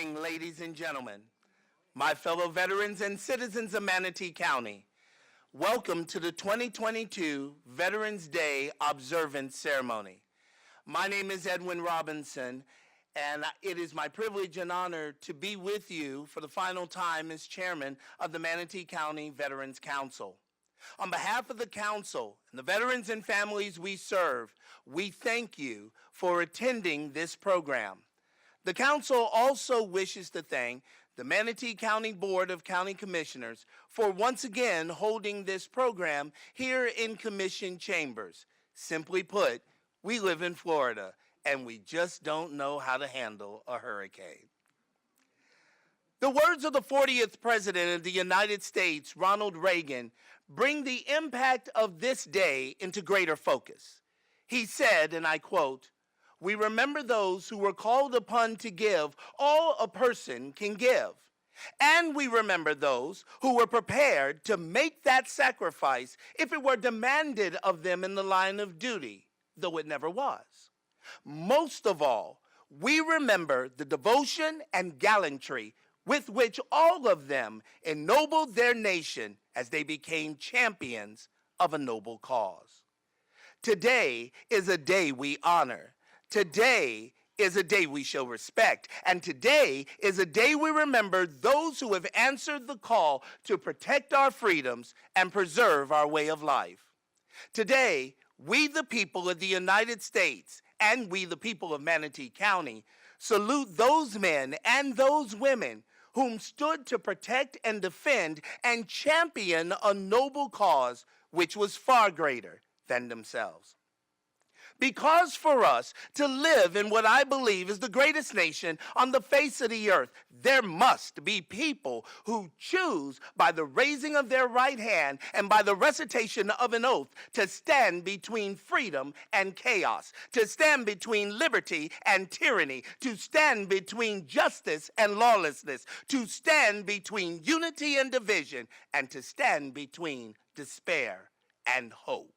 Ladies and gentlemen, my fellow veterans and citizens of Manatee County, welcome to the 2022 Veterans Day Observance Ceremony. My name is Edwin Robinson, and it is my privilege and honor to be with you for the final time as chairman of the Manatee County Veterans Council. On behalf of the council and the veterans and families we serve, we thank you for attending this program. The council also wishes to thank the Manatee County Board of County Commissioners for once again holding this program here in Commission Chambers. Simply put, we live in Florida and we just don't know how to handle a hurricane. The words of the 40th President of the United States, Ronald Reagan, bring the impact of this day into greater focus. He said, and I quote, "We remember those who were called upon to give all a person can give. And we remember those who were prepared to make that sacrifice if it were demanded of them in the line of duty, though it never was. Most of all, we remember the devotion and gallantry with which all of them ennobled their nation as they became champions of a noble cause. Today is a day we honor. Today is a day we show respect. And today is a day we remember those who have answered the call to protect our freedoms and preserve our way of life. Today, we the people of the United States and we the people of Manatee County salute those men and those women whom stood to protect and defend and champion a noble cause which was far greater than themselves. Because for us to live in what I believe is the greatest nation on the face of the earth, there must be people who choose by the raising of their right hand and by the recitation of an oath to stand between freedom and chaos, to stand between liberty and tyranny, to stand between justice and lawlessness, to stand between unity and division, and to stand between despair and hope.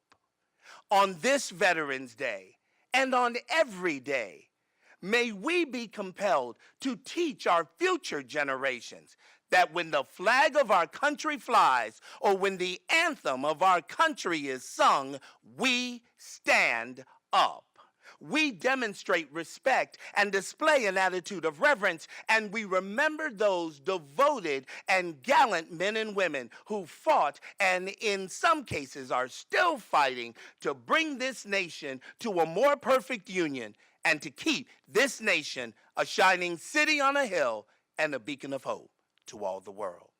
On this Veterans Day, and on every day, may we be compelled to teach our future generations that when the flag of our country flies, or when the anthem of our country is sung, we stand up. We demonstrate respect and display an attitude of reverence, and we remember those devoted and gallant men and women who fought and in some cases are still fighting to bring this nation to a more perfect union and to keep this nation a shining city on a hill and a beacon of hope to all the world.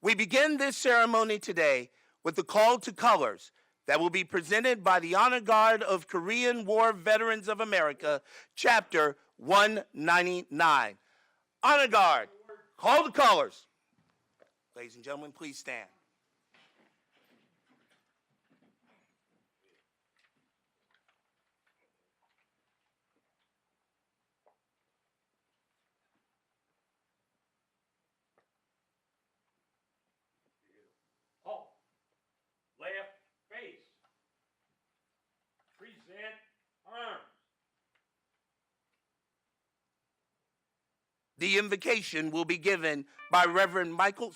We begin this ceremony today with the call to colors that will be presented by the Honor Guard of Korean War Veterans of America, Chapter 199. Honor Guard, call the colors. Ladies and gentlemen, please stand. Halt. Left face. Present arms. The invocation will be given by Reverend Michael.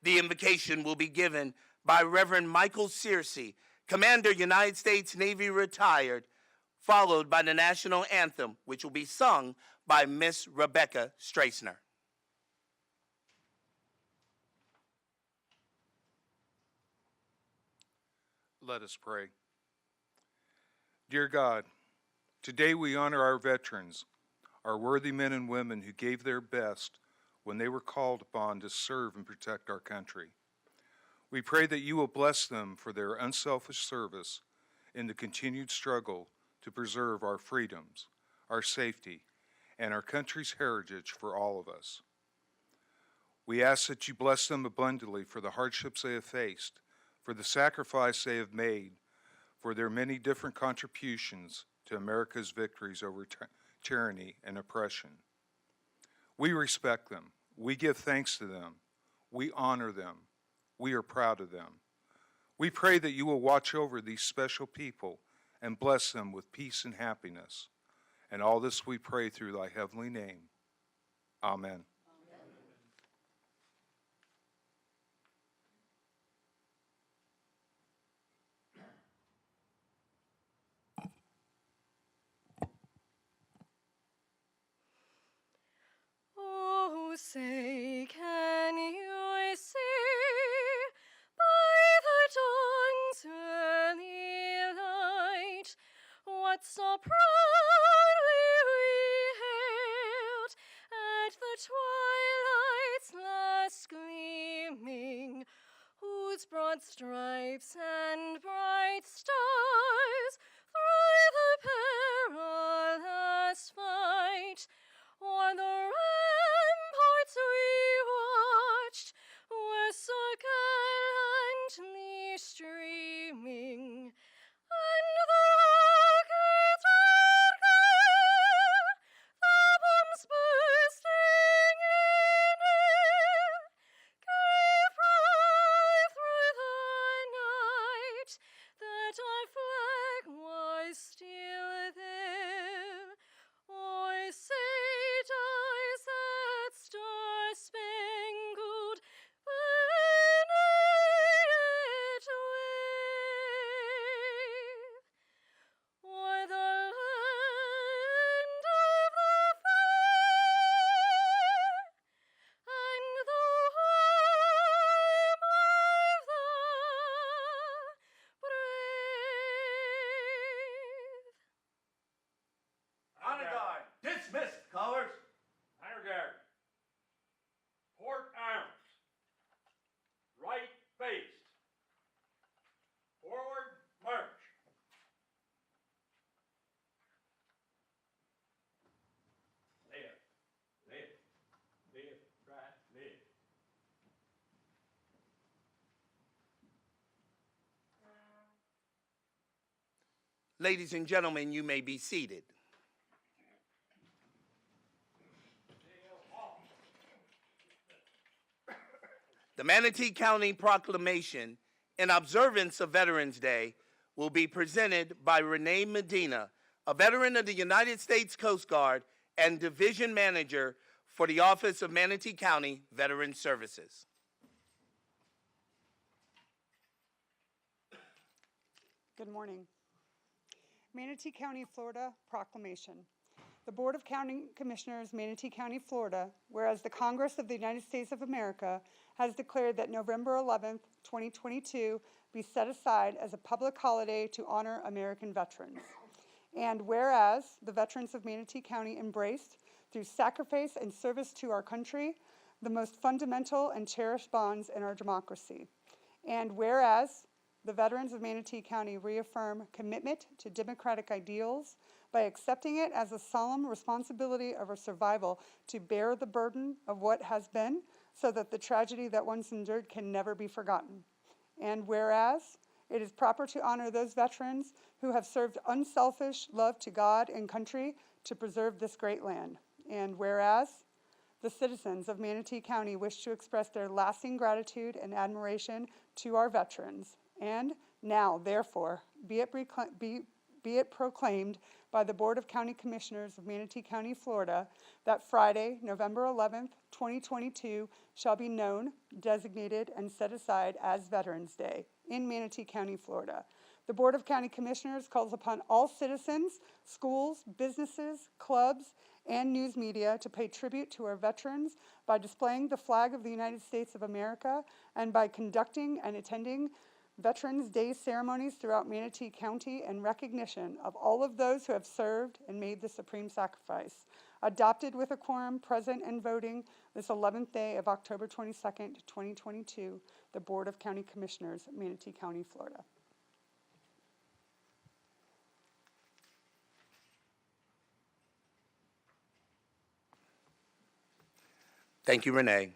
The invocation will be given by Reverend Michael Searcy, Commander, United States Navy retired, followed by the national anthem, which will be sung by Miss Rebecca Strassner. Let us pray. Dear God, today we honor our veterans, our worthy men and women who gave their best when they were called upon to serve and protect our country. We pray that you will bless them for their unselfish service in the continued struggle to preserve our freedoms, our safety, and our country's heritage for all of us. We ask that you bless them abundantly for the hardships they have faced, for the sacrifice they have made, for their many different contributions to America's victories over tyranny and oppression. We respect them. We give thanks to them. We honor them. We are proud of them. We pray that you will watch over these special people and bless them with peace and happiness. And all this we pray through thy heavenly name. Amen. Oh, say, can you see by the dawn's early light what so proudly we hailed at the twilight's last gleaming, whose broad stripes and bright stars through the perilous fight o'er the ramparts we watched were so gallantly streaming, and the rockets red glare, the bombs bursting in air, gave proof through the night that our flag was still there. Oh, say does that star-spangled banner yet wave o'er the land of the fair and the home of the brave? Honor guard, dismissed, colors. Honor guard. Port arms. Right faced. Forward march. Left, left, left, right, left. Ladies and gentlemen, you may be seated. The Manatee County Proclamation in observance of Veterans Day will be presented by Renee Medina, a veteran of the United States Coast Guard and Division Manager for the Office of Manatee County Veteran Services. Good morning. Manatee County, Florida Proclamation. The Board of County Commissioners, Manatee County, Florida, whereas the Congress of the United States of America has declared that November 11th, 2022 be set aside as a public holiday to honor American veterans. And whereas the veterans of Manatee County embraced, through sacrifice and service to our country, the most fundamental and cherished bonds in our democracy. And whereas the veterans of Manatee County reaffirm commitment to democratic ideals by accepting it as a solemn responsibility of our survival to bear the burden of what has been so that the tragedy that once endured can never be forgotten. And whereas it is proper to honor those veterans who have served unselfish love to God and country to preserve this great land. And whereas the citizens of Manatee County wish to express their lasting gratitude and admiration to our veterans. And now, therefore, be it proclaimed by the Board of County Commissioners of Manatee County, Florida, that Friday, November 11th, 2022, shall be known, designated, and set aside as Veterans Day in Manatee County, Florida. The Board of County Commissioners calls upon all citizens, schools, businesses, clubs, and news media to pay tribute to our veterans by displaying the flag of the United States of America and by conducting and attending Veterans Day ceremonies throughout Manatee County in recognition of all of those who have served and made the supreme sacrifice. adopted with a quorum present and voting this 11th day of October 22nd, 2022, the Board of County Commissioners, Manatee County, Florida. Thank you, Renee.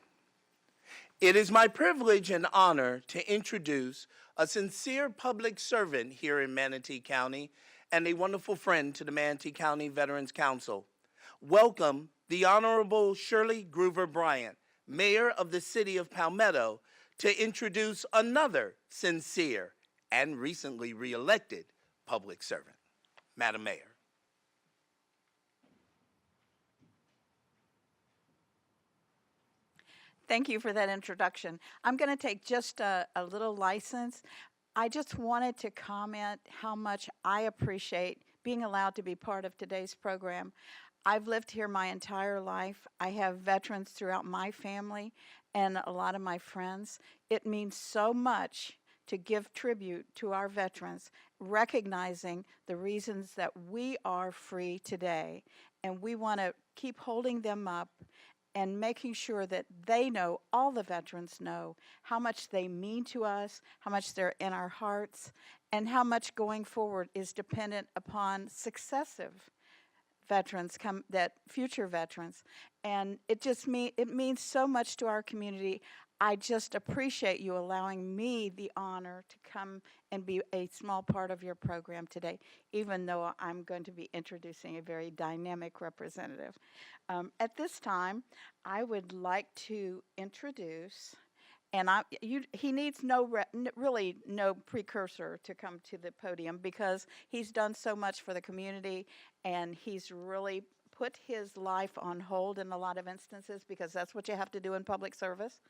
It is my privilege and honor to introduce a sincere public servant here in Manatee County and a wonderful friend to the Manatee County Veterans Council. Welcome the Honorable Shirley Groover Bryant, Mayor of the City of Palmetto, to introduce another sincere and recently re-elected public servant. Madam Mayor. Thank you for that introduction. I'm going to take just a little license. I just wanted to comment how much I appreciate being allowed to be part of today's program. I've lived here my entire life. I have veterans throughout my family and a lot of my friends. It means so much to give tribute to our veterans, recognizing the reasons that we are free today. And we want to keep holding them up and making sure that they know, all the veterans know, how much they mean to us, how much they're in our hearts, and how much going forward is dependent upon successive veterans, future veterans. And it means so much to our community. I just appreciate you allowing me the honor to come and be a small part of your program today, even though I'm going to be introducing a very dynamic representative. At this time, I would like to introduce, and he needs really no precursor to come to the podium because he's done so much for the community and he's really put his life on hold in a lot of instances because that's what you have to do in public service.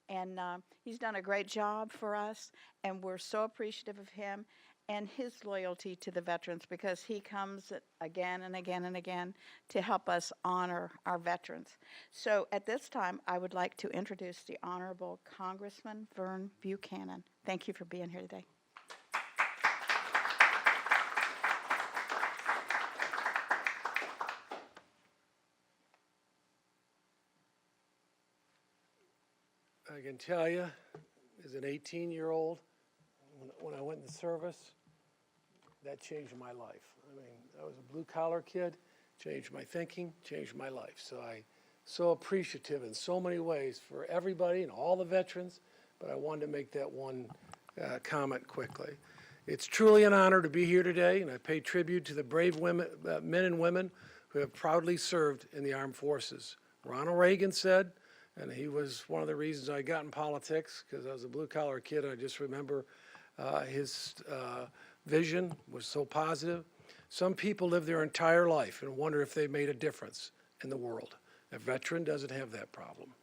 And he's done a great job for us, and we're so appreciative of him and his loyalty to the veterans because he comes again and again and again to help us honor our veterans. So at this time, I would like to introduce the Honorable Congressman Vern Buchanan. Thank you for being here today. I can tell you, as an 18-year-old, when I went in the service, that changed my life. I mean, I was a blue-collar kid, changed my thinking, changed my life. So I'm so appreciative in so many ways for everybody and all the veterans, but I wanted to make that one comment quickly. It's truly an honor to be here today, and I pay tribute to the brave men and women who have proudly served in the armed forces. Ronald Reagan said, and he was one of the reasons I got in politics, because I was a blue-collar kid, and I just remember his vision was so positive. Some people live their entire life and wonder if they made a difference in the world. A veteran doesn't have that problem.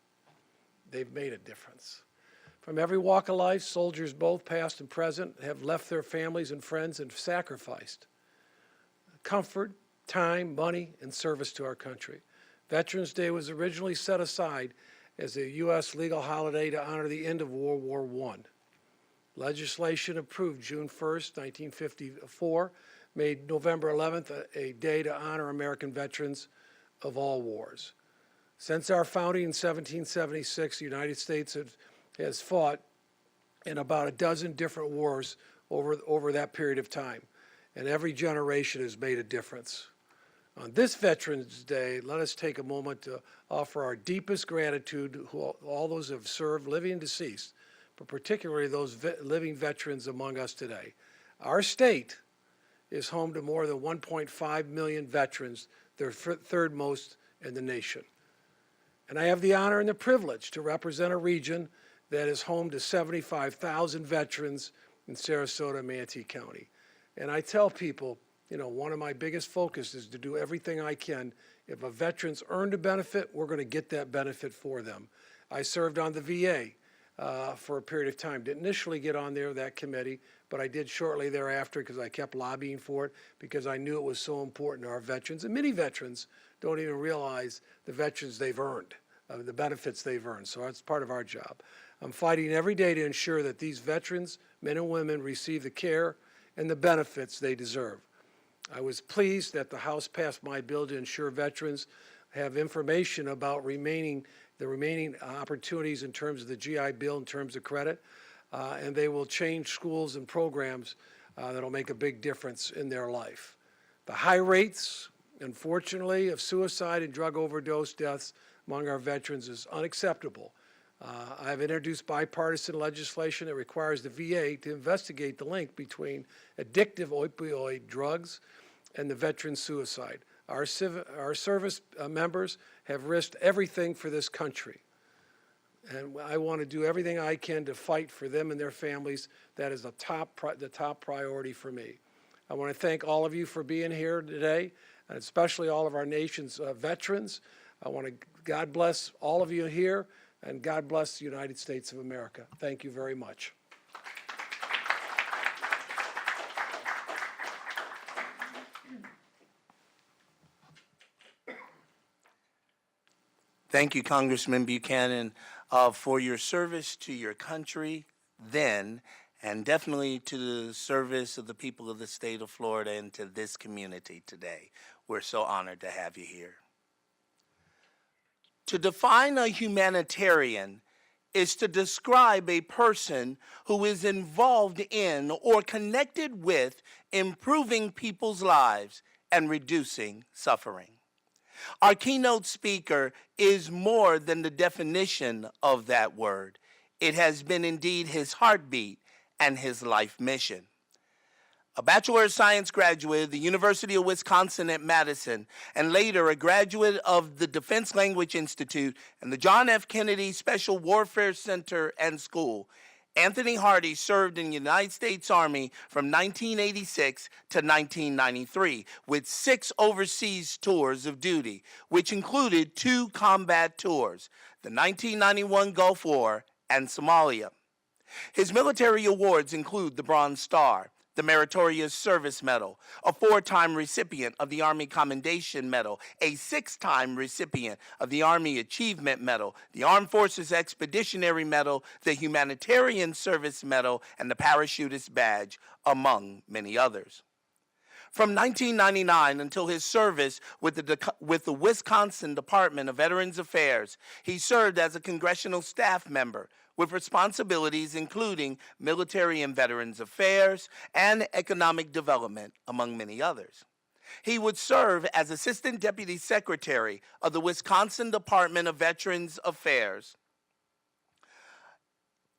They've made a difference. From every walk of life, soldiers, both past and present, have left their families and friends and sacrificed comfort, time, money, and service to our country. Veterans Day was originally set aside as a U.S. legal holiday to honor the end of World War I. Legislation approved June 1st, 1954, made November 11th a day to honor American veterans of all wars. Since our founding in 1776, the United States has fought in about a dozen different wars over that period of time, and every generation has made a difference. On this Veterans Day, let us take a moment to offer our deepest gratitude to all those who have served, living and deceased, but particularly those living veterans among us today. Our state is home to more than 1.5 million veterans, the third most in the nation. And I have the honor and the privilege to represent a region that is home to 75,000 veterans in Sarasota and Manatee County. And I tell people, you know, one of my biggest focus is to do everything I can. If a veteran's earned a benefit, we're going to get that benefit for them. I served on the VA for a period of time. Didn't initially get on there, that committee, but I did shortly thereafter because I kept lobbying for it because I knew it was so important to our veterans. And many veterans don't even realize the veterans they've earned, the benefits they've earned. So that's part of our job. I'm fighting every day to ensure that these veterans, men and women, receive the care and the benefits they deserve. I was pleased that the House passed my bill to ensure veterans have information about the remaining opportunities in terms of the GI Bill, in terms of credit, and they will change schools and programs that'll make a big difference in their life. The high rates, unfortunately, of suicide and drug overdose deaths among our veterans is unacceptable. I've introduced bipartisan legislation that requires the VA to investigate the link between addictive opioid drugs and the veteran suicide. Our service members have risked everything for this country, and I want to do everything I can to fight for them and their families. That is the top priority for me. I want to thank all of you for being here today, and especially all of our nation's veterans. I want to God bless all of you here, and God bless the United States of America. Thank you very much. Thank you, Congressman Buchanan, for your service to your country then, and definitely to the service of the people of the state of Florida and to this community today. We're so honored to have you here. To define a humanitarian is to describe a person who is involved in or connected with improving people's lives and reducing suffering. Our keynote speaker is more than the definition of that word. It has been indeed his heartbeat and his life mission. A Bachelor of Science graduate of the University of Wisconsin at Madison, and later a graduate of the Defense Language Institute and the John F. Kennedy Special Warfare Center and School, Anthony Hardy served in the United States Army from 1986 to 1993 with 6 overseas tours of duty, which included 2 combat tours, the 1991 Gulf War and Somalia. His military awards include the Bronze Star, the Meritorious Service Medal, a 4-time recipient of the Army Commendation Medal, a 6-time recipient of the Army Achievement Medal, the Armed Forces Expeditionary Medal, the Humanitarian Service Medal, and the Parachutist Badge, among many others. From 1999 until his service with the Wisconsin Department of Veterans Affairs, he served as a congressional staff member with responsibilities including Military and Veterans Affairs and Economic Development, among many others. He would serve as Assistant Deputy Secretary of the Wisconsin Department of Veterans Affairs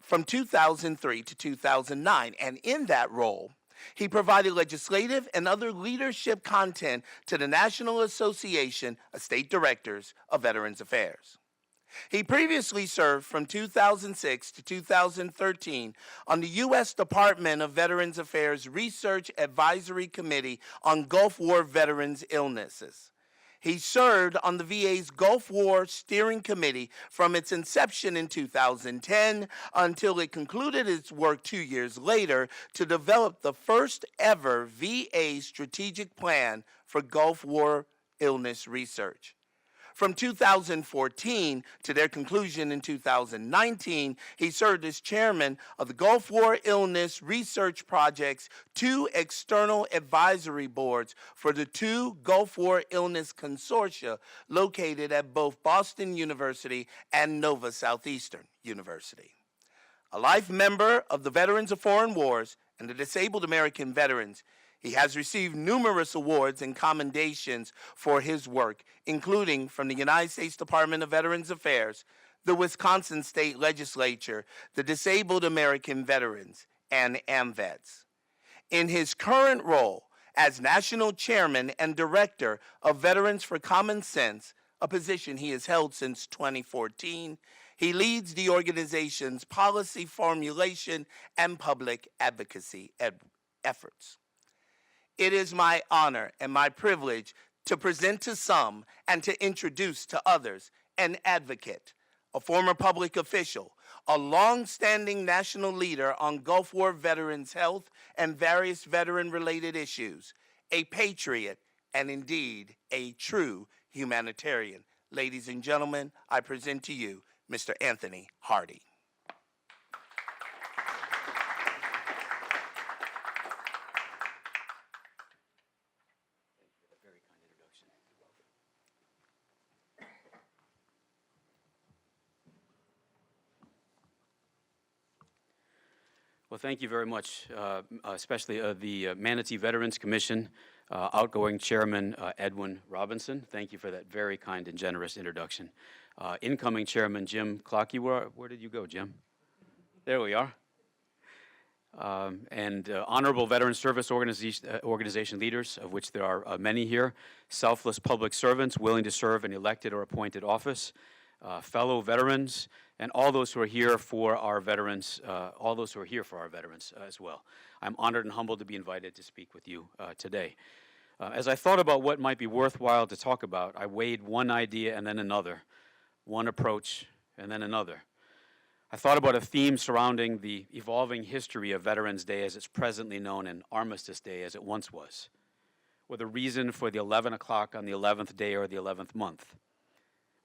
from 2003 to 2009, and in that role, he provided legislative and other leadership content to the National Association of State Directors of Veterans Affairs. He previously served from 2006 to 2013 on the U.S. Department of Veterans Affairs Research Advisory Committee on Gulf War Veterans' Illnesses. He served on the VA's Gulf War Steering Committee from its inception in 2010 until it concluded its work 2 years later to develop the first ever VA strategic plan for Gulf War illness research. From 2014 to their conclusion in 2019, he served as chairman of the Gulf War Illness Research Project's 2 external advisory boards for the 2 Gulf War Illness Consortia located at both Boston University and Nova Southeastern University. A life member of the Veterans of Foreign Wars and the Disabled American Veterans, he has received numerous awards and commendations for his work, including from the United States Department of Veterans Affairs, the Wisconsin State Legislature, the Disabled American Veterans, and AMVETS. In his current role as National Chairman and Director of Veterans for Common Sense, a position he has held since 2014, he leads the organization's policy formulation and public advocacy efforts. It is my honor and my privilege to present to some and to introduce to others an advocate, a former public official, a long-standing national leader on Gulf War veterans' health and various veteran-related issues, a patriot, and indeed a true humanitarian. Ladies and gentlemen, I present to you Mr. Anthony Hardy. Well, thank you very much, especially the Manatee Veterans Commission outgoing Chairman Edwin Robinson. Thank you for that very kind and generous introduction. Incoming Chairman Jim Clockey, where did you go, Jim? There we are. And honorable Veteran Service organization leaders, of which there are many here, selfless public servants willing to serve in elected or appointed office, fellow veterans, and all those who are here for our veterans, as well. I'm honored and humbled to be invited to speak with you today. As I thought about what might be worthwhile to talk about, I weighed one idea and then another, one approach and then another. I thought about a theme surrounding the evolving history of Veterans Day as it's presently known and Armistice Day as it once was, or the reason for the 11 o'clock on the 11th day or the 11th month,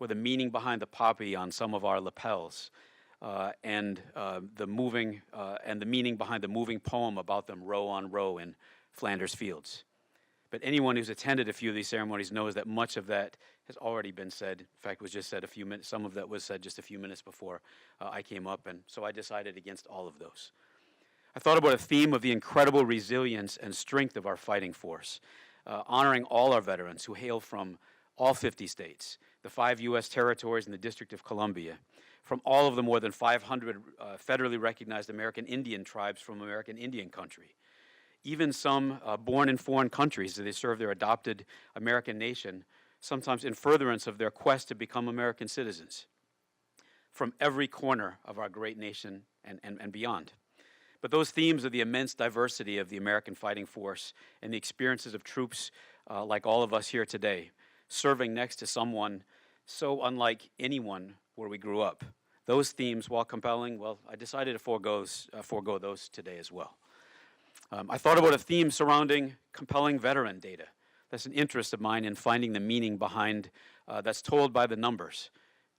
or the meaning behind the poppy on some of our lapels, and the meaning behind the moving poem about them row on row in Flanders Fields. But anyone who's attended a few of these ceremonies knows that much of that has already been said. In fact, was just said a few minutes. Some of that was said just a few minutes before I came up, and so I decided against all of those. I thought about a theme of the incredible resilience and strength of our fighting force, honoring all our veterans who hail from all 50 states, the 5 U.S. territories and the District of Columbia, from all of the more than 500 federally recognized American Indian tribes from American Indian country, even some born in foreign countries as they serve their adopted American nation, sometimes in furtherance of their quest to become American citizens, from every corner of our great nation and beyond. But those themes of the immense diversity of the American fighting force and the experiences of troops like all of us here today, serving next to someone so unlike anyone where we grew up, those themes, while compelling, well, I decided to forego those today as well. I thought about a theme surrounding compelling veteran data. That's an interest of mine in finding the meaning behind that's told by the numbers.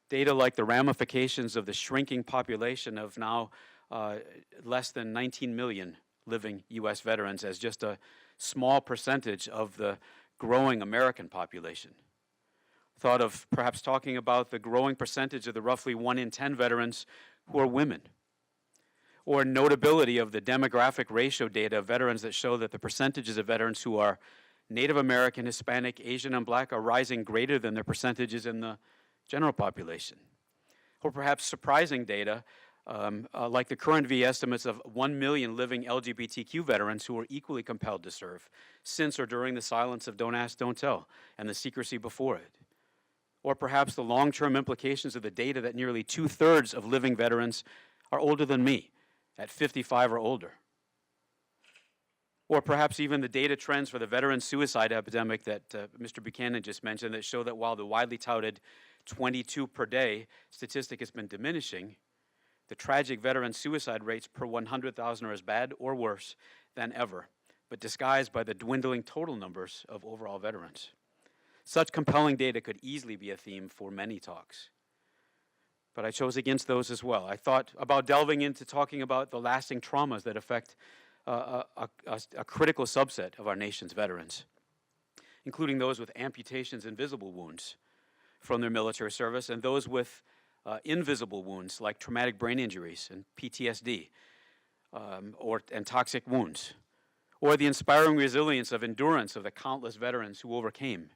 Data like the ramifications of the shrinking population of now less than 19 million living U.S. veterans as just a small percentage of the growing American population. Thought of perhaps talking about the growing percentage of the roughly 1 in 10 veterans who are women, or notability of the demographic ratio data of veterans that show that the percentages of veterans who are Native American, Hispanic, Asian, and Black are rising greater than their percentages in the general population. Or perhaps surprising data like the current V estimates of 1 million living LGBTQ veterans who are equally compelled to serve since or during the silence of Don't Ask, Don't Tell and the secrecy before it. Or perhaps the long-term implications of the data that nearly 2/3 of living veterans are older than me, at 55 or older. Or perhaps even the data trends for the veteran suicide epidemic that Mr. Buchanan just mentioned that show that while the widely touted 22 per day statistic has been diminishing, the tragic veteran suicide rates per 100,000 are as bad or worse than ever, but disguised by the dwindling total numbers of overall veterans. Such compelling data could easily be a theme for many talks. But I chose against those as well. I thought about delving into talking about the lasting traumas that affect a critical subset of our nation's veterans, including those with amputations and visible wounds from their military service, and those with invisible wounds like traumatic brain injuries and PTSD and toxic wounds, or the inspiring resilience of endurance of the countless veterans who overcame,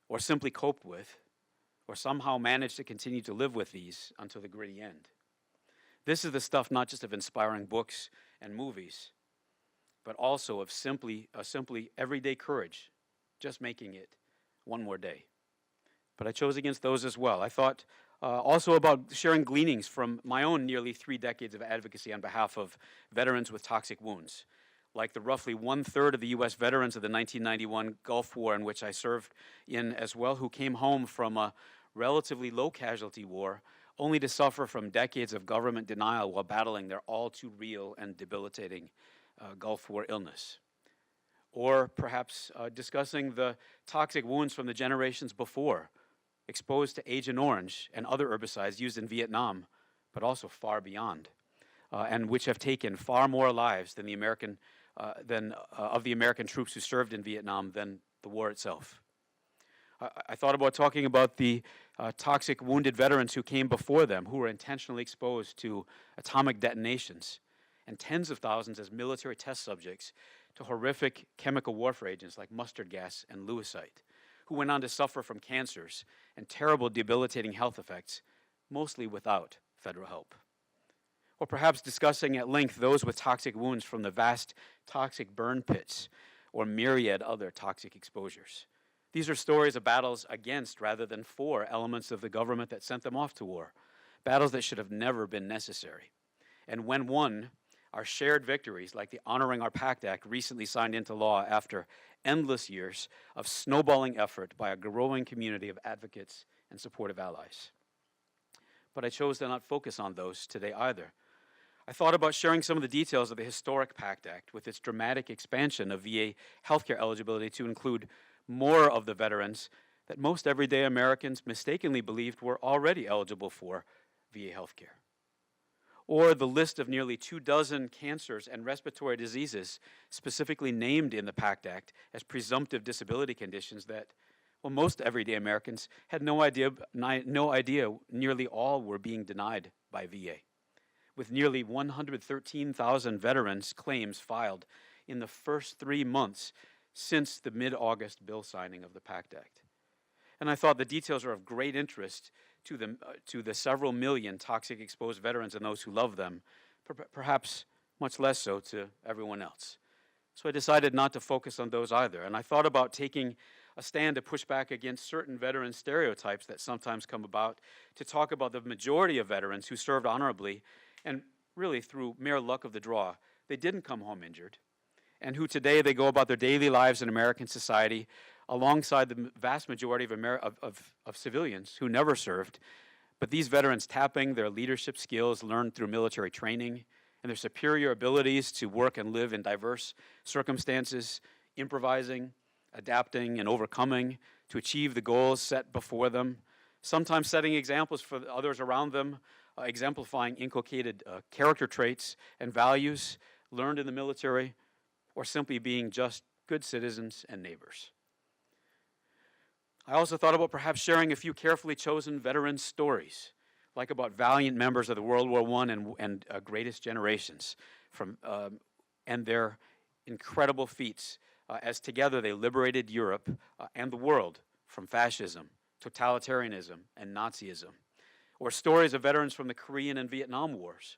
or simply coped with, or somehow managed to continue to live with these until the gritty end. This is the stuff not just of inspiring books and movies, but also of simply everyday courage, just making it one more day. But I chose against those as well. I thought also about sharing gleanings from my own nearly 3 decades of advocacy on behalf of veterans with toxic wounds, like the roughly 1/3 of the U.S. veterans of the 1991 Gulf War in which I served in as well, who came home from a relatively low casualty war only to suffer from decades of government denial while battling their all too real and debilitating Gulf War illness. Or perhaps discussing the toxic wounds from the generations before, exposed to Agent Orange and other herbicides used in Vietnam, but also far beyond, and which have taken far more lives than the American troops who served in Vietnam than the war itself. I thought about talking about the toxic wounded veterans who came before them, who were intentionally exposed to atomic detonations and tens of thousands as military test subjects to horrific chemical warfare agents like mustard gas and lewisite, who went on to suffer from cancers and terrible debilitating health effects, mostly without federal help. Or perhaps discussing at length those with toxic wounds from the vast toxic burn pits or myriad other toxic exposures. These are stories of battles against rather than for elements of the government that sent them off to war, battles that should have never been necessary. And when won, our shared victories, like the Honoring Our Pact Act recently signed into law after endless years of snowballing effort by a growing community of advocates and supportive allies. But I chose to not focus on those today either. I thought about sharing some of the details of the historic PACT Act with its dramatic expansion of VA healthcare eligibility to include more of the veterans that most everyday Americans mistakenly believed were already eligible for VA healthcare. Or the list of nearly 24 cancers and respiratory diseases specifically named in the PACT Act as presumptive disability conditions that, well, most everyday Americans had no idea nearly all were being denied by VA, with nearly 113,000 veterans claims filed in the first 3 months since the mid-August bill signing of the PACT Act. And I thought the details are of great interest to the several million toxic exposed veterans and those who love them, perhaps much less so to everyone else. So I decided not to focus on those either. And I thought about taking a stand to push back against certain veteran stereotypes that sometimes come about, to talk about the majority of veterans who served honorably and really through mere luck of the draw, they didn't come home injured, and who today they go about their daily lives in American society alongside the vast majority of civilians who never served, but these veterans tapping their leadership skills learned through military training and their superior abilities to work and live in diverse circumstances, improvising, adapting, and overcoming to achieve the goals set before them, sometimes setting examples for others around them, exemplifying inculcated character traits and values learned in the military, or simply being just good citizens and neighbors. I also thought about perhaps sharing a few carefully chosen veteran stories, like about valiant members of the World War I and greatest generations, and their incredible feats as together they liberated Europe and the world from fascism, totalitarianism, and Nazism. Or stories of veterans from the Korean and Vietnam Wars,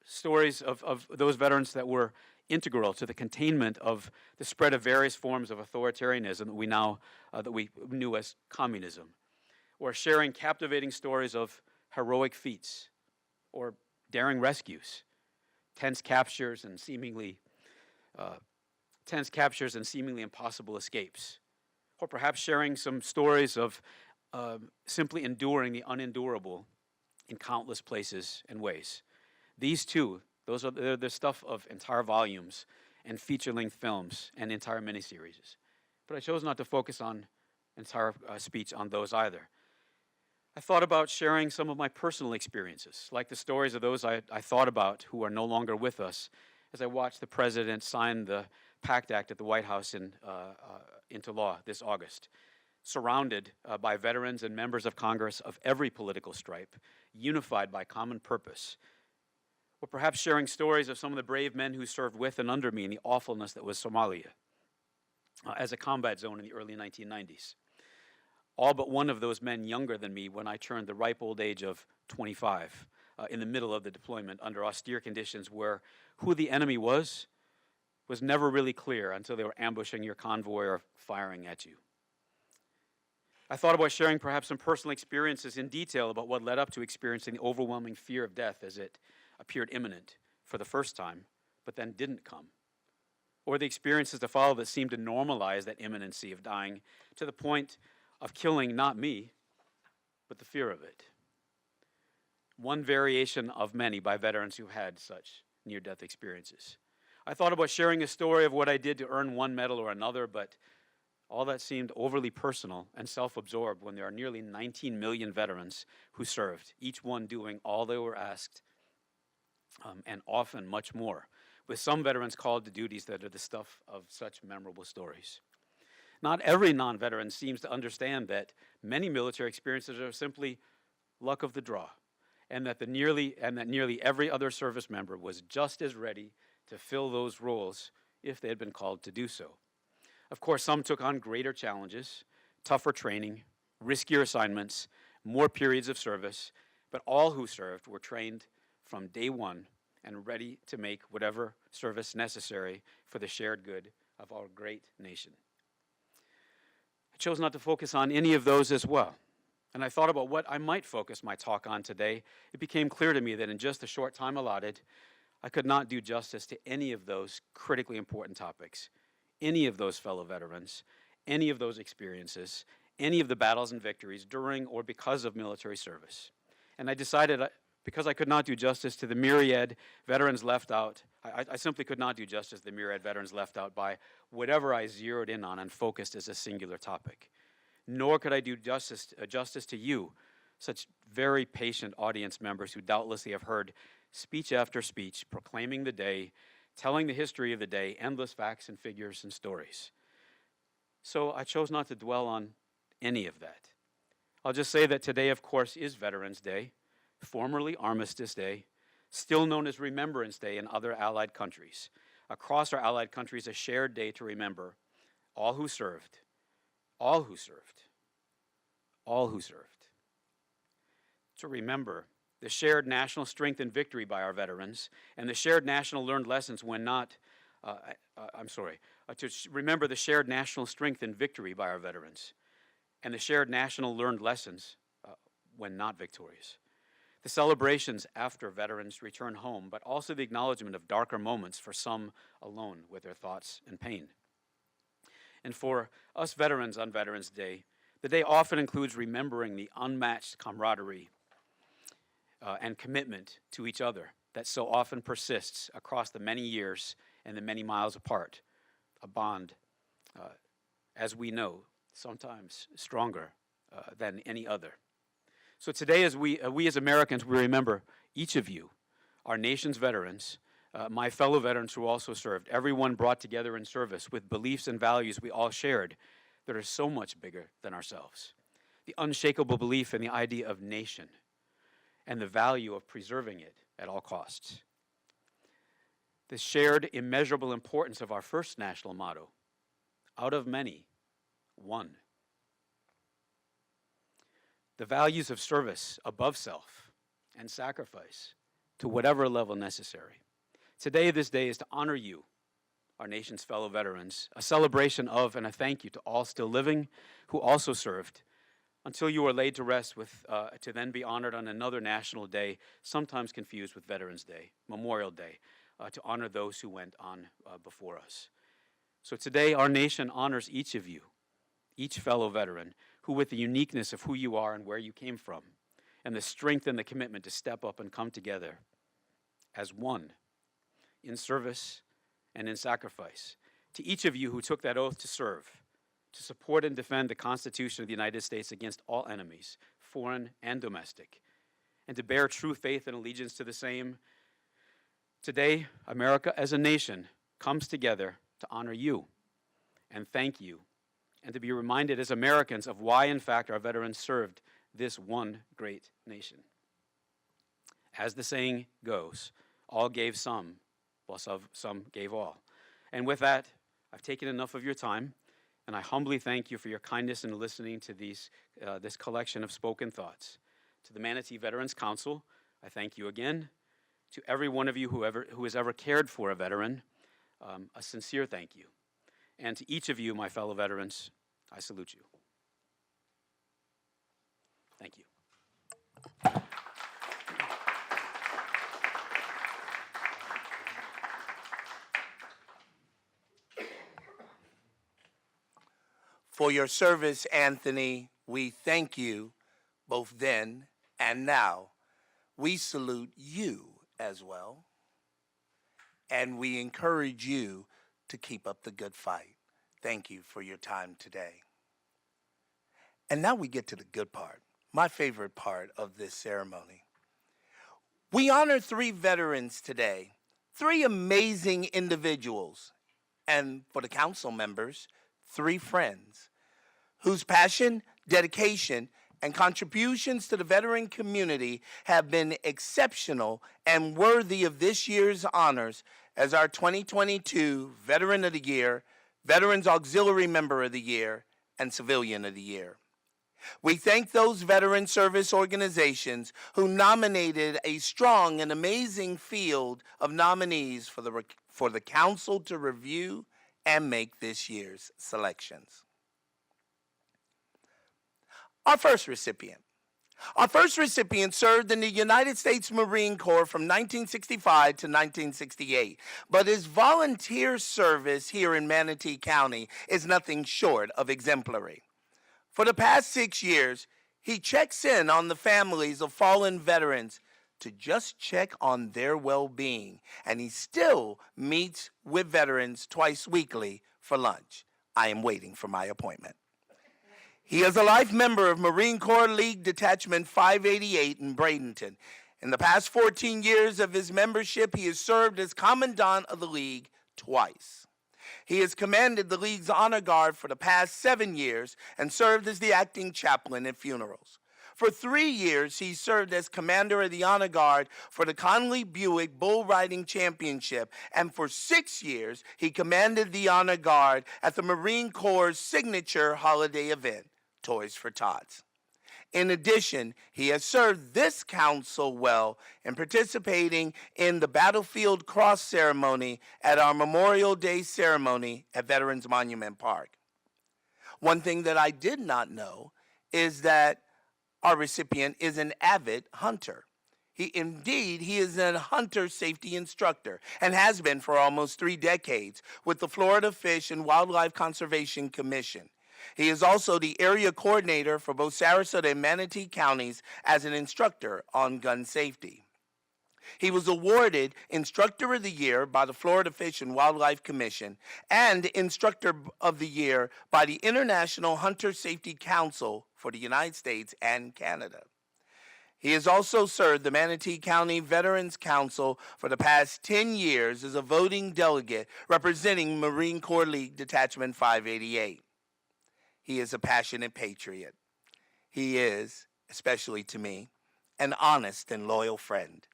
stories of those veterans that were integral to the containment of the spread of various forms of authoritarianism that we knew as communism, or sharing captivating stories of heroic feats, or daring rescues, tense captures and seemingly impossible escapes, or perhaps sharing some stories of simply enduring the unendurable in countless places and ways. These two, they're the stuff of entire volumes and feature-length films and entire miniseries. But I chose not to focus on entire speech on those either. I thought about sharing some of my personal experiences, like the stories of those I thought about who are no longer with us, as I watched the President sign the PACT Act at the White House into law this August, surrounded by veterans and members of Congress of every political stripe, unified by common purpose. Or perhaps sharing stories of some of the brave men who served with and under me in the awfulness that was Somalia as a combat zone in the early 1990s. All but one of those men younger than me when I turned the ripe old age of 25 in the middle of the deployment under austere conditions where who the enemy was never really clear until they were ambushing your convoy or firing at you. I thought about sharing perhaps some personal experiences in detail about what led up to experiencing the overwhelming fear of death as it appeared imminent for the first time, but then didn't come. Or the experiences to follow that seemed to normalize that imminency of dying to the point of killing not me, but the fear of it. One variation of many by veterans who had such near-death experiences. I thought about sharing a story of what I did to earn one medal or another, but all that seemed overly personal and self-absorbed when there are nearly 19 million veterans who served, each one doing all they were asked, and often much more, with some veterans called to duties that are the stuff of such memorable stories. Not every non-veteran seems to understand that many military experiences are simply luck of the draw, and that nearly every other service member was just as ready to fill those roles if they had been called to do so. Of course, some took on greater challenges, tougher training, riskier assignments, more periods of service, but all who served were trained from day one and ready to make whatever service necessary for the shared good of our great nation. I chose not to focus on any of those as well. And I thought about what I might focus my talk on today. It became clear to me that in just the short time allotted, I could not do justice to any of those critically important topics, any of those fellow veterans, any of those experiences, any of the battles and victories during or because of military service. And I decided, because I could not do justice to the myriad veterans left out, I simply could not do justice to the myriad veterans left out by whatever I zeroed in on and focused as a singular topic. Nor could I do justice to you, such very patient audience members who doubtlessly have heard speech after speech proclaiming the day, telling the history of the day, endless facts and figures and stories. So I chose not to dwell on any of that. I'll just say that today, of course, is Veterans Day, formerly Armistice Day, still known as Remembrance Day in other Allied countries. Across our Allied countries, a shared day to remember all who served, all who served, all who served. To remember the shared national strength and victory by our veterans, and the shared national learned lessons when not, to remember the shared national strength and victory by our veterans, and the shared national learned lessons when not victorious. The celebrations after veterans return home, but also the acknowledgement of darker moments for some alone with their thoughts and pain. And for us veterans on Veterans Day, the day often includes remembering the unmatched camaraderie and commitment to each other that so often persists across the many years and the many miles apart, a bond, as we know, sometimes stronger than any other. So today, as we as Americans, we remember each of you, our nation's veterans, my fellow veterans who also served, everyone brought together in service with beliefs and values we all shared that are so much bigger than ourselves. The unshakable belief in the idea of nation and the value of preserving it at all costs. The shared immeasurable importance of our first national motto, out of many, one. The values of service above self and sacrifice to whatever level necessary. Today, this day is to honor you, our nation's fellow veterans, a celebration of and a thank you to all still living who also served until you are laid to rest to then be honored on another national day, sometimes confused with Veterans Day, Memorial Day, to honor those who went on before us. So today, our nation honors each of you, each fellow veteran, who with the uniqueness of who you are and where you came from, and the strength and the commitment to step up and come together as one in service and in sacrifice. To each of you who took that oath to serve, to support and defend the Constitution of the United States against all enemies, foreign and domestic, and to bear true faith and allegiance to the same. Today, America as a nation comes together to honor you and thank you, and to be reminded as Americans of why, in fact, our veterans served this one great nation. As the saying goes, all gave some, while some gave all. And with that, I've taken enough of your time, and I humbly thank you for your kindness in listening to this collection of spoken thoughts. To the Manatee Veterans Council, I thank you again. To every one of you who has ever cared for a veteran, a sincere thank you. And to each of you, my fellow veterans, I salute you. Thank you. For your service, Anthony, we thank you both then and now. We salute you as well, and we encourage you to keep up the good fight. Thank you for your time today. And now we get to the good part, my favorite part of this ceremony. We honor 3 veterans today, 3 amazing individuals, and for the council members, 3 friends whose passion, dedication, and contributions to the veteran community have been exceptional and worthy of this year's honors as our 2022 Veteran of the Year, Veterans Auxiliary Member of the Year, and Civilian of the Year. We thank those veteran service organizations who nominated a strong and amazing field of nominees for the council to review and make this year's selections. Our first recipient served in the United States Marine Corps from 1965 to 1968, but his volunteer service here in Manatee County is nothing short of exemplary. For the past 6 years, he checks in on the families of fallen veterans to just check on their well-being, and he still meets with veterans twice weekly for lunch. I am waiting for my appointment. He is a life member of Marine Corps League Detachment 588 in Bradenton. In the past 14 years of his membership, he has served as Commandant of the League twice. He has commanded the League's Honor Guard for the past 7 years and served as the acting chaplain at funerals. For 3 years, he served as commander of the Honor Guard for the Conley Buick Bull Riding Championship, and for 6 years, he commanded the Honor Guard at the Marine Corps' signature holiday event, Toys for Tots. In addition, he has served this council well in participating in the Battlefield Cross ceremony at our Memorial Day ceremony at Veterans Monument Park. One thing that I did not know is that our recipient is an avid hunter. He is a hunter safety instructor and has been for almost 3 decades with the Florida Fish and Wildlife Conservation Commission. He is also the area coordinator for both Sarasota and Manatee counties as an instructor on gun safety. He was awarded Instructor of the Year by the Florida Fish and Wildlife Commission and Instructor of the Year by the International Hunter Safety Council for the United States and Canada. He has also served the Manatee County Veterans Council for the past 10 years as a voting delegate representing Marine Corps League Detachment 588. He is a passionate patriot. He is, especially to me, an honest and loyal friend.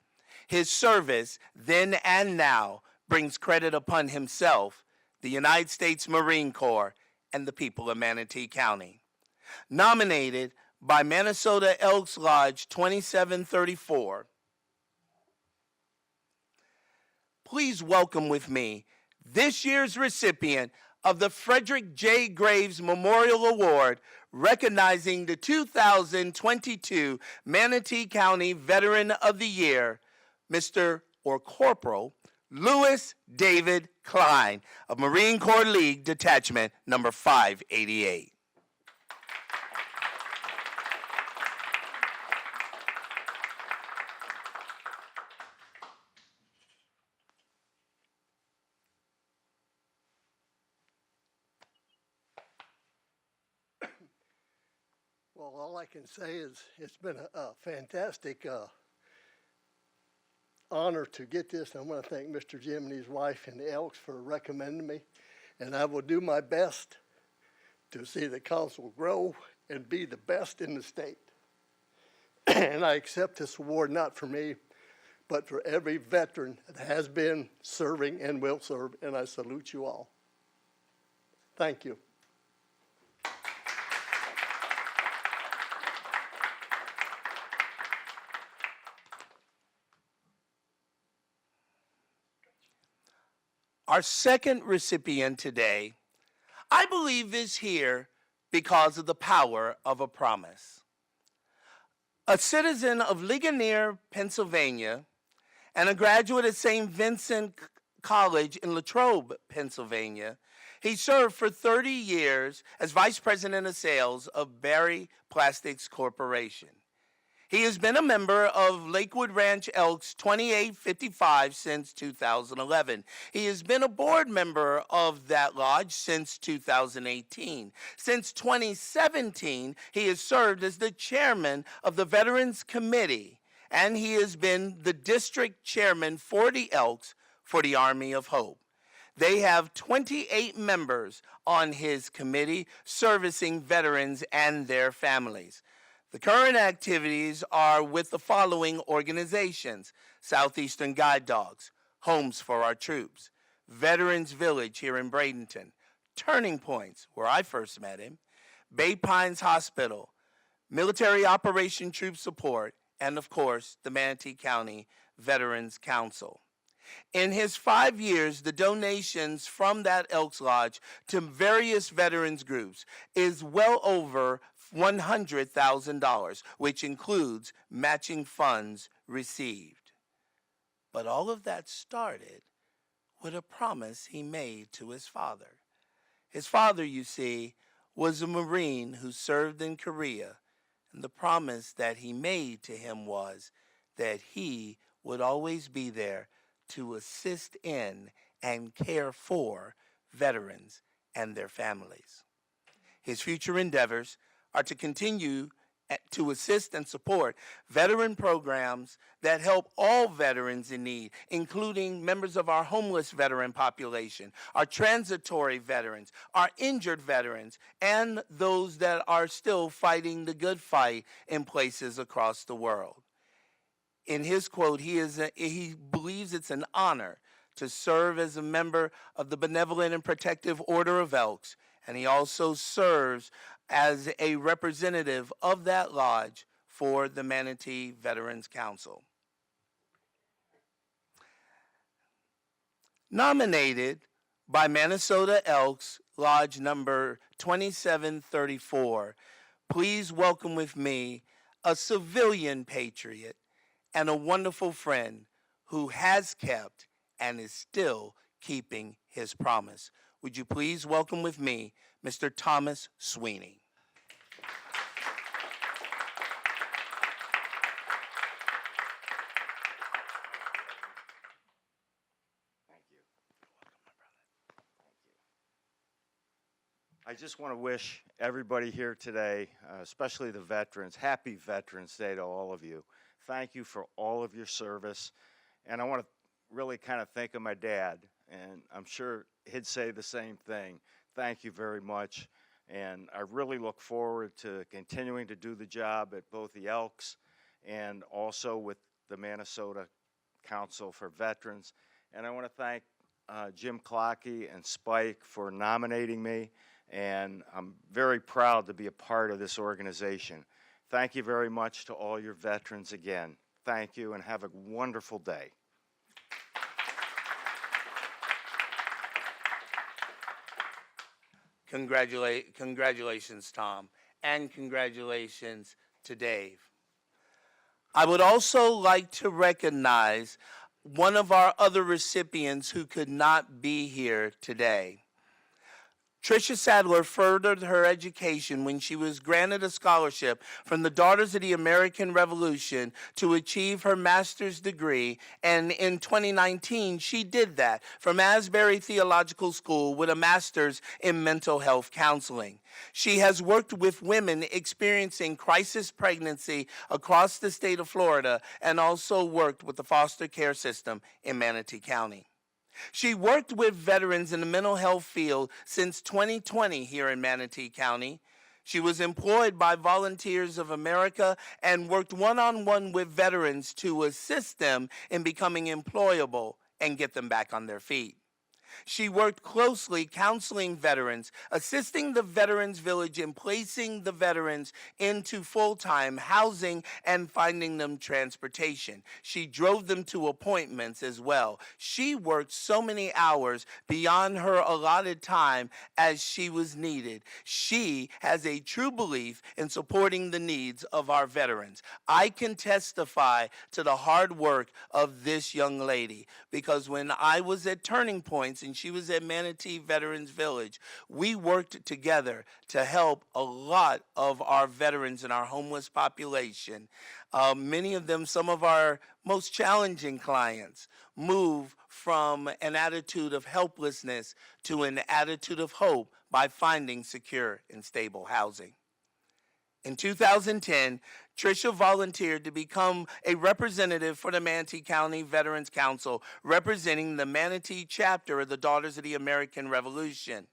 His service, then and now, brings credit upon himself, the United States Marine Corps, and the people of Manatee County. Nominated by Minnesota Elks Lodge 2734, please welcome with me this year's recipient of the Frederick J. Graves Memorial Award, recognizing the 2022 Manatee County Veteran of the Year, Mr. or Corporal Lewis David Klein of Marine Corps League Detachment number 588. Well, all I can say is it's been a fantastic honor to get this. I want to thank Mr. Jim and his wife and the Elks for recommending me. And I will do my best to see the council grow and be the best in the state. And I accept this award not for me, but for every veteran that has been serving and will serve. And I salute you all. Thank you. Our second recipient today, I believe, is here because of the power of a promise. A citizen of Ligonier, Pennsylvania, and a graduate at St. Vincent College in Latrobe, Pennsylvania, he served for 30 years as Vice President of Sales of Berry Plastics Corporation. He has been a member of Lakewood Ranch Elks 2855 since 2011. He has been a board member of that lodge since 2018. Since 2017, he has served as the chairman of the Veterans Committee, and he has been the district chairman for the Elks for the Army of Hope. They have 28 members on his committee servicing veterans and their families. The current activities are with the following organizations: Southeastern Guide Dogs, Homes for Our Troops, Veterans Village here in Bradenton, Turning Points, where I first met him, Bay Pines Hospital, Military Operation Troop Support, and of course, the Manatee County Veterans Council. In his 5 years, the donations from that Elks Lodge to various veterans groups is well over $100,000, which includes matching funds received. But all of that started with a promise he made to his father. His father, you see, was a Marine who served in Korea, and the promise that he made to him was that he would always be there to assist in and care for veterans and their families. His future endeavors are to continue to assist and support veteran programs that help all veterans in need, including members of our homeless veteran population, our transitory veterans, our injured veterans, and those that are still fighting the good fight in places across the world. In his quote, he believes it's an honor to serve as a member of the Benevolent and Protective Order of Elks, and he also serves as a representative of that lodge for the Manatee Veterans Council. Nominated by Minnesota Elks Lodge number 2734, please welcome with me a civilian patriot and a wonderful friend who has kept and is still keeping his promise. Would you please welcome with me Mr. Thomas Sweeney. Thank you. I just want to wish everybody here today, especially the veterans, happy Veterans Day to all of you. Thank you for all of your service. And I want to really kind of think of my dad, and I'm sure he'd say the same thing. Thank you very much. And I really look forward to continuing to do the job at both the Elks and also with the Minnesota Council for Veterans. And I want to thank Jim Clockey and Spike for nominating me, and I'm very proud to be a part of this organization. Thank you very much to all your veterans again. Thank you, and have a wonderful day. Congratulations, Tom, and congratulations to Dave. I would also like to recognize one of our other recipients who could not be here today. Tricia Sadler furthered her education when she was granted a scholarship from the Daughters of the American Revolution to achieve her master's degree, and in 2019 she did that from Asbury Theological School with a master's in mental health counseling. She has worked with women experiencing crisis pregnancy across the state of Florida and also worked with the foster care system in Manatee County. She worked with veterans in the mental health field since 2020 here in Manatee County. She was employed by Volunteers of America and worked one-on-one with veterans to assist them in becoming employable and get them back on their feet. She worked closely counseling veterans, assisting the Veterans Village in placing the veterans into full-time housing and finding them transportation. She drove them to appointments as well. She worked so many hours beyond her allotted time as she was needed. She has a true belief in supporting the needs of our veterans. I can testify to the hard work of this young lady because when I was at Turning Points and she was at Manatee Veterans Village, we worked together to help a lot of our veterans in our homeless population. Many of them, some of our most challenging clients, move from an attitude of helplessness to an attitude of hope by finding secure and stable housing. In 2010, Tricia volunteered to become a representative for the Manatee County Veterans Council, representing the Manatee chapter of the Daughters of the American Revolution.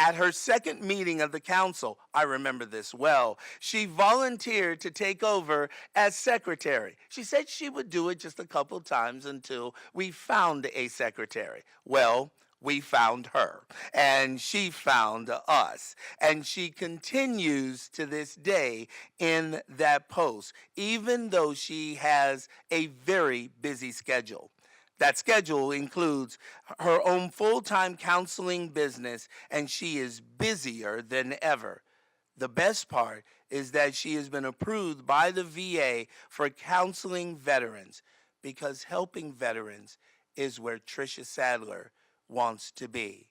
At her second meeting of the council, I remember this well, she volunteered to take over as secretary. She said she would do it just a couple times until we found a secretary. Well, we found her, and she found us, and she continues to this day in that post, even though she has a very busy schedule. That schedule includes her own full-time counseling business, and she is busier than ever. The best part is that she has been approved by the VA for counseling veterans, because helping veterans is where Tricia Sadler wants to be.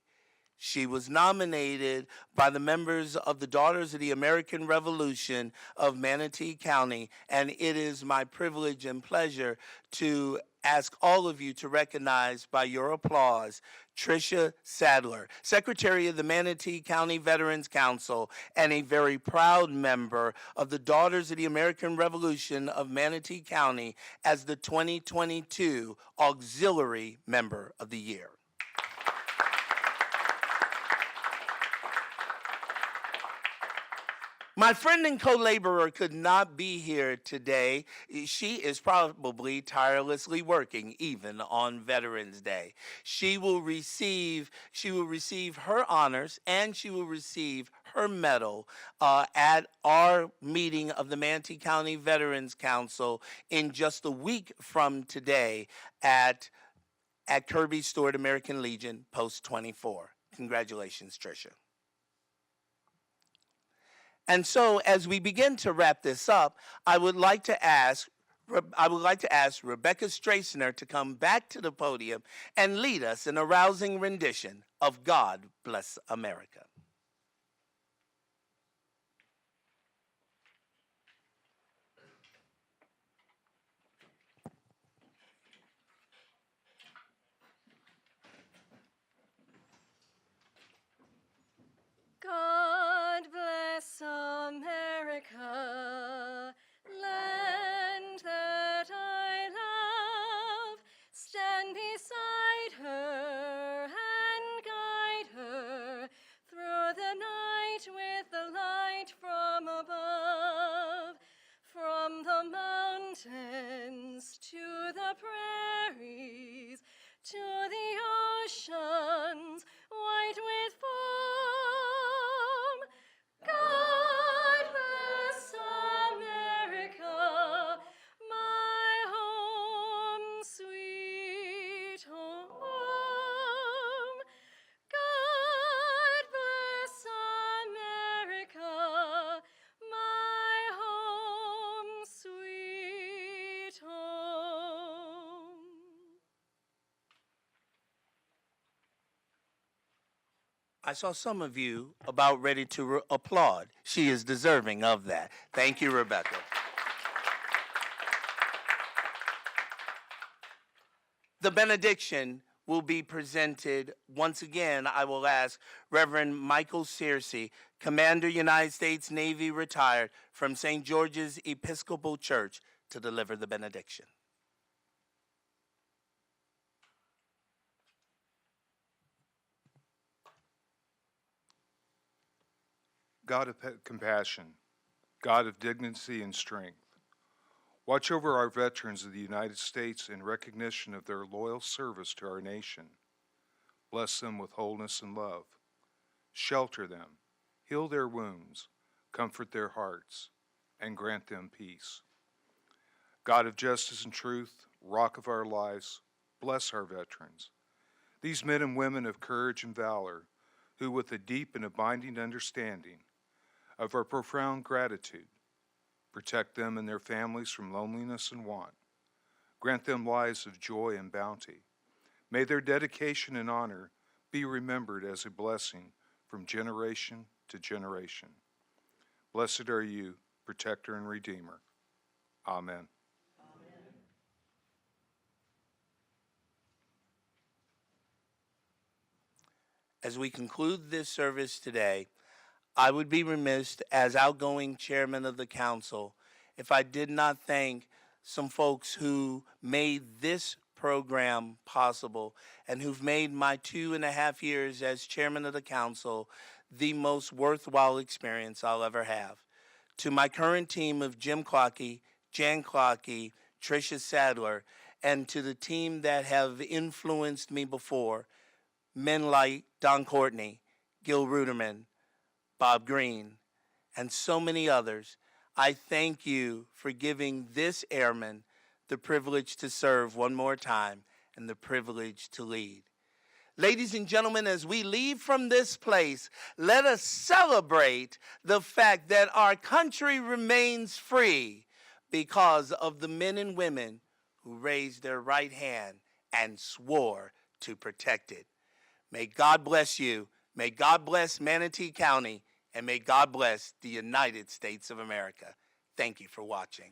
She was nominated by the members of the Daughters of the American Revolution of Manatee County, and it is my privilege and pleasure to ask all of you to recognize by your applause Tricia Sadler, Secretary of the Manatee County Veterans Council and a very proud member of the Daughters of the American Revolution of Manatee County, as the 2022 Auxiliary Member of the Year. My friend and co-laborer could not be here today. She is probably tirelessly working even on Veterans Day. She will receive her honors, and she will receive her medal at our meeting of the Manatee County Veterans Council in just a week from today at Kirby Stewart American Legion, Post 24. Congratulations, Tricia. And so, as we begin to wrap this up, I would like to ask Rebecca Strassner to come back to the podium and lead us in a rousing rendition of God Bless America. God bless America, land that I love. Stand beside her and guide her through the night with the light from above. From the mountains to the prairies, to the oceans white with foam. God bless America, my home, sweet home. God bless America, my home, sweet home. I saw some of you about ready to applaud. She is deserving of that. Thank you, Rebecca. The benediction will be presented. Once again, I will ask Reverend Michael Searcy, Commander, United States Navy, retired, from St. George's Episcopal Church, to deliver the benediction. God of compassion, God of dignity and strength, watch over our veterans of the United States in recognition of their loyal service to our nation. Bless them with wholeness and love. Shelter them, heal their wounds, comfort their hearts, and grant them peace. God of justice and truth, rock of our lives, bless our veterans, these men and women of courage and valor, who with a deep and abiding understanding of our profound gratitude, protect them and their families from loneliness and want. Grant them lives of joy and bounty. May their dedication and honor be remembered as a blessing from generation to generation. Blessed are you, protector and redeemer. Amen. As we conclude this service today, I would be remiss as outgoing chairman of the council if I did not thank some folks who made this program possible and who've made my 2.5 years as chairman of the council the most worthwhile experience I'll ever have. To my current team of Jim Clockey, Jan Clockey, Tricia Sadler, and to the team that have influenced me before, men like Don Courtney, Gil Ruderman, Bob Green, and so many others, I thank you for giving this airman the privilege to serve one more time and the privilege to lead. Ladies and gentlemen, as we leave from this place, let us celebrate the fact that our country remains free because of the men and women who raised their right hand and swore to protect it. May God bless you. May God bless Manatee County. And may God bless the United States of America. Thank you for watching.